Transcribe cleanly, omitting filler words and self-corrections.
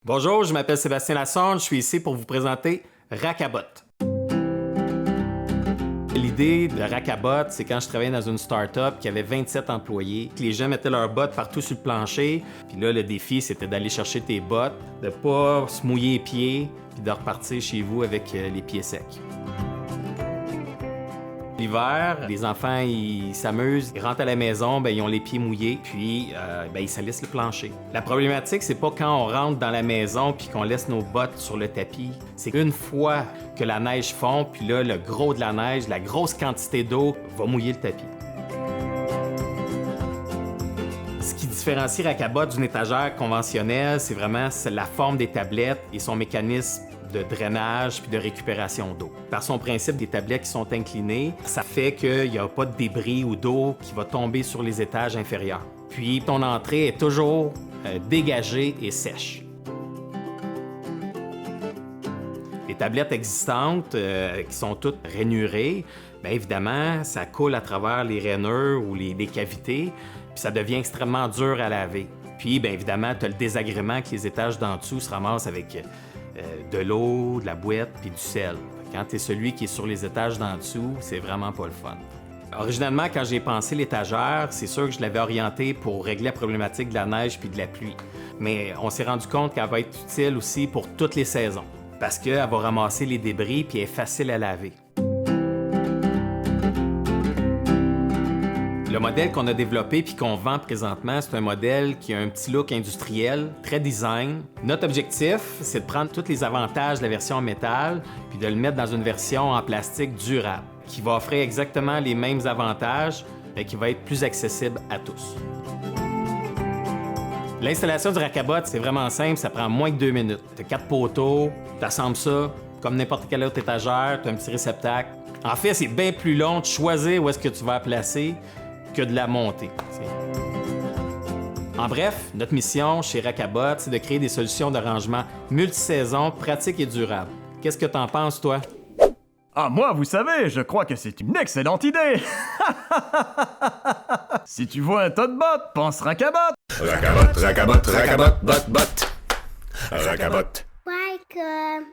Bonjour, je m'appelle Sébastien Lassonde, je suis ici pour vous présenter Rakabot. L'idée de Rakabot, c'est quand je travaillais dans une start-up qui avait 27 employés, que les gens mettaient leurs bottes partout sur le plancher, puis là, le défi, c'était d'aller chercher tes bottes, de pas se mouiller les pieds, puis de repartir chez vous avec les pieds secs. L'hiver, les enfants, ils s'amusent, ils rentrent à la maison, ils ont les pieds mouillés, puis ils salissent le plancher. La problématique, c'est pas quand on rentre dans la maison puis qu'on laisse nos bottes sur le tapis. C'est une fois que la neige fond, puis là, le gros de la neige, la grosse quantité d'eau va mouiller le tapis. Ce qui différencie Rakabot d'une étagère conventionnelle, c'est vraiment la forme des tablettes et son mécanisme de drainage puis de récupération d'eau. Par son principe des tablettes qui sont inclinées, ça fait qu'il n'y a pas de débris ou d'eau qui va tomber sur les étages inférieurs. Puis ton entrée est toujours dégagée et sèche. Les tablettes existantes, qui sont toutes rainurées, bien évidemment, ça coule à travers les rainures ou les cavités, puis ça devient extrêmement dur à laver. Puis, bien évidemment, tu as le désagrément que les étages d'en dessous se ramassent avec de l'eau, de la boîte puis du sel. Quand tu es celui qui est sur les étages d'en dessous, c'est vraiment pas le fun. Originalement, quand j'ai pensé l'étagère, c'est sûr que je l'avais orientée pour régler la problématique de la neige puis de la pluie. Mais on s'est rendu compte qu'elle va être utile aussi pour toutes les saisons, parce qu'elle va ramasser les débris puis elle est facile à laver. Le modèle qu'on a développé puis qu'on vend présentement, c'est un modèle qui a un petit look industriel, très design. Notre objectif, c'est de prendre tous les avantages de la version en métal puis de le mettre dans une version en plastique durable, qui va offrir exactement les mêmes avantages, mais qui va être plus accessible à tous. L'installation du Rakabot, c'est vraiment simple, ça prend moins que 2 minutes. Tu as 4 poteaux, tu assembles ça comme n'importe quelle autre étagère, tu as un petit réceptacle. En fait, c'est bien plus long de choisir où est-ce que tu vas la placer que de la monter. En bref, notre mission chez Rakabot, c'est de créer des solutions de rangement multisaisons, pratiques et durables. Qu'est-ce que t'en penses, toi? Ah, moi, vous savez, je crois que c'est une excellente idée! Si tu vois un tas de bottes, pense Rakabot! Rakabot, Rakabot, Rakabot, bot, bot. Rakabot. Welcome.